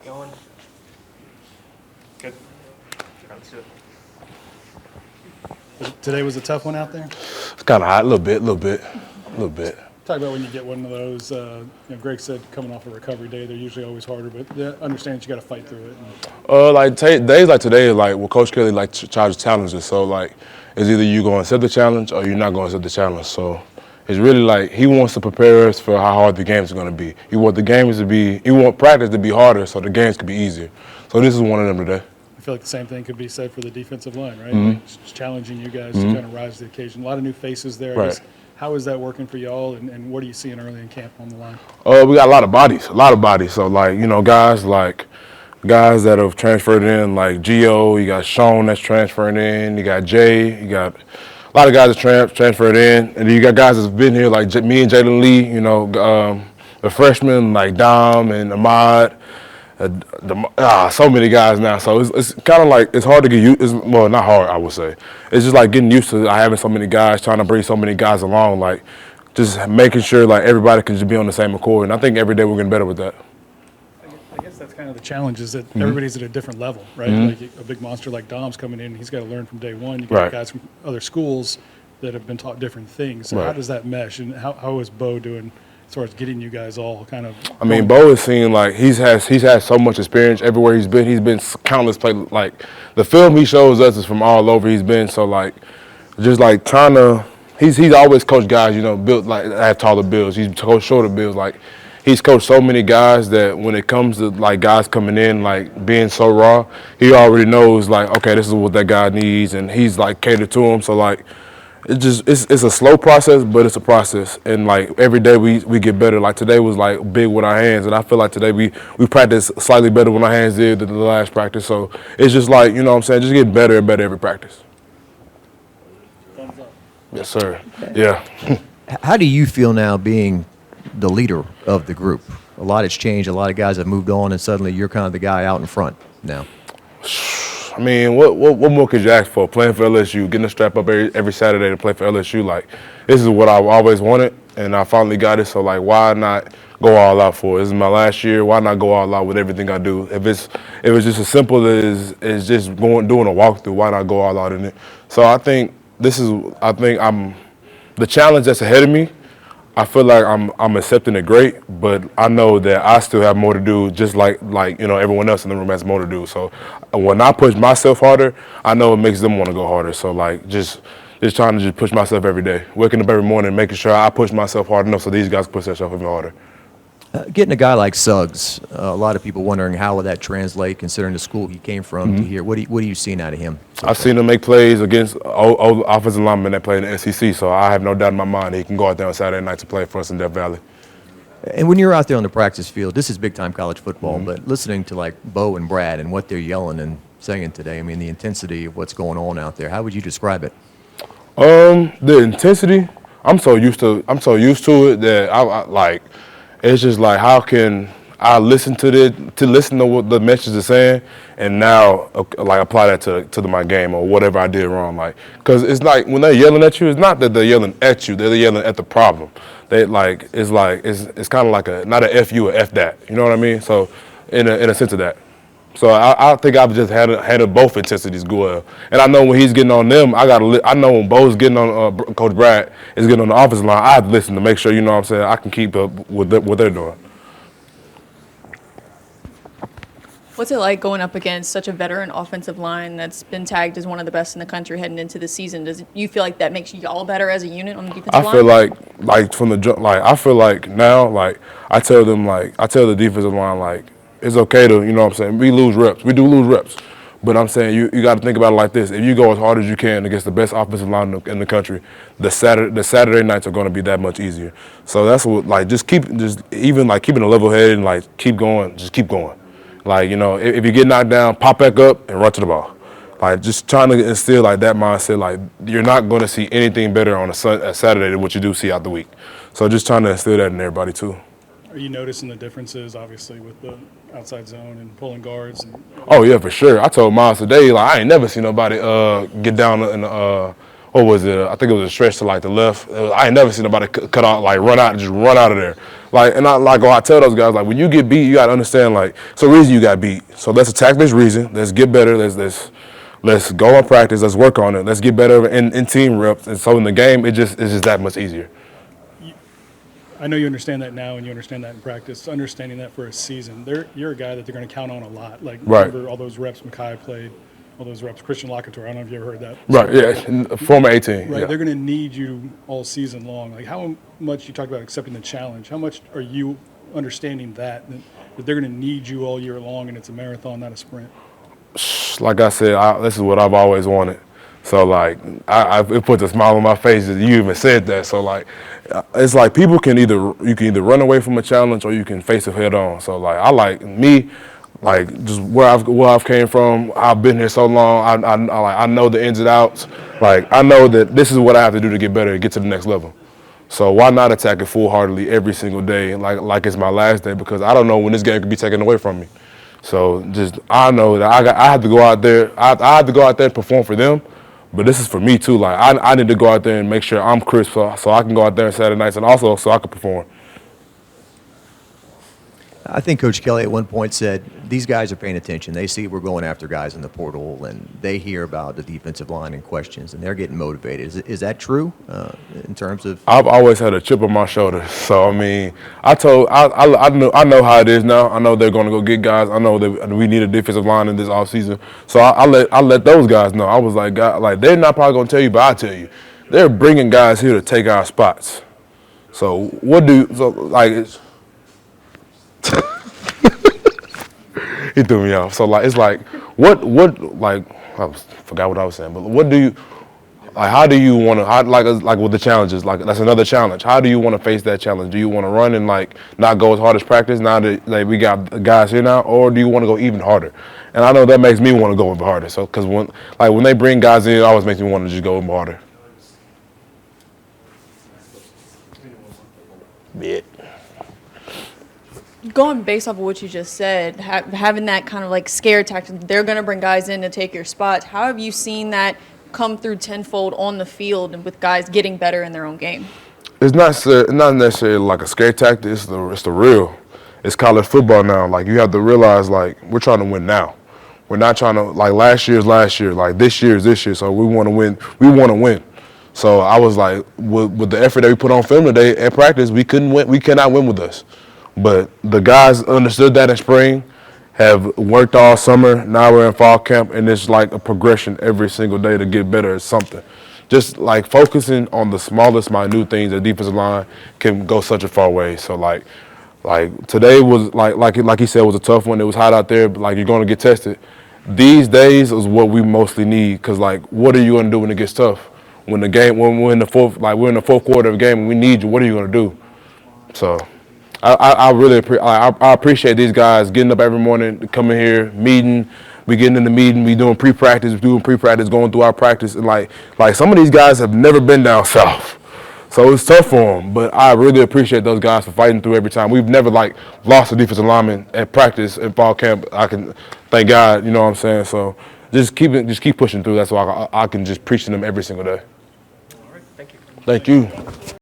Going. Good. Let's do it. Today was a tough one out there? It's kind of hot, a little bit. Talk about when you get one of those, Greg said coming off a recovery day, they're usually always harder, but understand you got to fight through it. Days like today, like well, Coach Kelly charges challenges. So like, it's either you going to accept the challenge or you're not going to accept the challenge. So it's really like he wants to prepare us for how hard the games are going to be. He want practice to be harder so the games could be easier. So this is one of them today. I feel like the same thing could be said for the defensive line, right? Mm-hmm. Like, just challenging you guys to kind of rise to the occasion. A lot of new faces there. I guess, how is that working for y'all, and what are you seeing early in camp on the line? We got a lot of bodies. So like, guys that have transferred in, like Gio, you got Sean that's transferring in, you got Jay, you got a lot of guys that transferred in, and then you got guys that's been here like me and Jalen Lee, the freshmen like Dom and Ahmad. So many guys now, so it's kind of like it's hard to get used. Well, not hard, I would say. It's just like getting used to having so many guys, trying to bring so many guys along, like just making sure like everybody can just be on the same accord. And I think every day we're getting better with that. I guess that's kind of the challenge is that everybody's at a different level, right? Like a big monster like Dom's coming in, he's got to learn from day one. You got guys from other schools that have been taught different things. So how does that mesh, and how is Bo doing as far as getting you guys all kind of? I mean, Bo is seeing like he's had so much experience everywhere he's been. He's been countless places. Like the film he shows us is from all over he's been. So like, just like trying to. He's always coached guys, built like have taller builds. He's coached shorter builds. Like he's coached so many guys that when it comes to like guys coming in like being so raw, he already knows like, okay, this is what that guy needs, and he's like catered to him. So like. It's a slow process, but it's a process, and like every day we get better. Like today was like big with our hands, and I feel like today we practice slightly better with our hands did than the last practice. So it's just like just getting better and better every practice. Thumbs up. Yes, sir. Yeah. How do you feel now being the leader of the group? A lot has changed. A lot of guys have moved on, and suddenly you're kind of the guy out in front now. I mean, what more could you ask for? Playing for LSU, getting a strap up every Saturday to play for LSU, like this is what I've always wanted, and I finally got it. So like, why not go all out for it? This is my last year. Why not go all out with everything I do? If it's just as simple as just doing a walkthrough, why not go all out in it? So I think I'm the challenge that's ahead of me. I feel like I'm accepting it great, but I know that I still have more to do, just like everyone else in the room has more to do. So when I push myself harder, I know it makes them want to go harder. So like just trying to just push myself every day, waking up every morning, making sure I push myself hard enough so these guys push themselves even harder. Getting a guy like Suggs, a lot of people wondering how would that translate, considering the school he came from to here. What are you seeing out of him? I've seen him make plays against old offensive linemen that play in the SEC, so I have no doubt in my mind he can go out there on Saturday night to play for us in Death Valley. And when you're out there on the practice field, this is big-time college football, but listening to like Bo and Brad and what they're yelling and saying today, I mean, the intensity of what's going on out there, how would you describe it? The intensity, I'm so used to it that I like. It's just like, how can I listen to what the message is saying, and now like apply that to my game or whatever I did wrong. Like, cause it's like when they're yelling at you, it's not that they're yelling at you; they're yelling at the problem. It's kind of like not a F you or F that. You know what I mean? So in a sense of that. So I think I've just handled both intensities well, and I know when he's getting on them, I know when Bo's getting on Coach Brad is getting on the offensive line, I have to listen to make sure I can keep up with what they're doing. What's it like going up against such a veteran offensive line that's been tagged as one of the best in the country heading into the season? Does you feel like that makes you all better as a unit on the defensive line? I feel like from the jump, like I feel like now, like I tell the defensive line, like it's okay to, we lose reps. We do lose reps. But I'm saying you got to think about it like this. If you go as hard as you can against the best offensive line in the country, the Saturday nights are going to be that much easier. So that's what, like, keeping a level head and, like, keep going, just keep going. Like, if you get knocked down, pop back up and run to the ball. Like, just trying to instill, like, that mindset, like, you're not going to see anything better on a Saturday than what you do see out the week. So just trying to instill that in everybody, too. Are you noticing the differences, obviously, with the outside zone and pulling guards? Oh, yeah, for sure. I told Miles today, like, I ain't never seen nobody get down in what was it? I think it was a stretch to like the left. I ain't never seen nobody cut out, like run out of there. Like, and I tell those guys, like, when you get beat, you gotta understand, like, it's a reason you got beat. So let's attack this reason. Let's get better. Let's go on practice. Let's work on it. Let's get better in team reps. And so in the game, it's just that much easier. I know you understand that now, and you understand that in practice. Understanding that for a season, you're a guy that they're going to count on a lot. Like, right. Remember all those reps Mekhi played, all those reps Christian Locator. I don't know if you ever heard that. Right. Yeah. Former 18. Right. Yeah. They're going to need you all season long. Like, how much you talk about accepting the challenge? How much are you understanding that they're going to need you all year long, and it's a marathon, not a sprint? Like I said, this is what I've always wanted. So, like, it puts a smile on my face that you even said that. So, like, it's like you can either run away from a challenge or you can face it head on. So, like, just where I've came from. I've been here so long. I know the ins and outs. Like, I know that this is what I have to do to get better, to get to the next level. So why not attack it full-heartedly every single day, like it's my last day? Because I don't know when this game could be taken away from me. So I know that I have to go out there. I have to go out there and perform for them. But this is for me too. Like, I need to go out there and make sure I'm crisp so I can go out there on Saturday nights, and also so I can perform. I think Coach Kelly at one point said these guys are paying attention. They see we're going after guys in the portal, and they hear about the defensive line and questions, and they're getting motivated. Is that true in terms of? I've always had a chip on my shoulder. So, I mean, I know how it is now. I know they're going to go get guys. I know that we need a defensive line in this offseason. So I let those guys know. I was like, God, like, they're not probably going to tell you, but I'll tell you. They're bringing guys here to take our spots. So it's he threw me off. So, like, it's like, I forgot what I was saying, but how do you want to, like with the challenges, like, that's another challenge. How do you want to face that challenge? Do you want to run and, like, not go as hard as practice now that, like, we got guys here now, or do you want to go even harder? And I know that makes me want to go even harder. So, because when they bring guys in, it always makes me want to just go even harder. Yeah. Going based off of what you just said, having that kind of like scare tactic, they're going to bring guys in to take your spots. How have you seen that come through tenfold on the field and with guys getting better in their own game? It's not necessarily like a scare tactic. It's the real. It's college football now. Like, you have to realize, like, we're trying to win now. We're not trying to, like, last year's last year. Like, this year's this year. So we want to win. We want to win. So I was like, with the effort that we put on film today at practice, we couldn't win. We cannot win with us. But the guys understood that in spring, have worked all summer. Now we're in fall camp, and it's like a progression every single day to get better at something. Just like focusing on the smallest, minute things, the defensive line can go such a far way. So like today was like he said, was a tough one. It was hot out there, but like, you're going to get tested. These days is what we mostly need, because like, what are you going to do when it gets tough? When we're in the fourth quarter of the game and we need you, what are you going to do? So. I really appreciate these guys getting up every morning, coming here, meeting. We getting in the meeting, we doing pre-practice, going through our practice, and like some of these guys have never been down south, so it's tough for them. But I really appreciate those guys for fighting through every time. We've never lost a defensive lineman at practice in fall camp. I can thank God, you know what I'm saying. So just keep pushing through. That's why I can just preach to them every single day. All right, thank you. Thank you.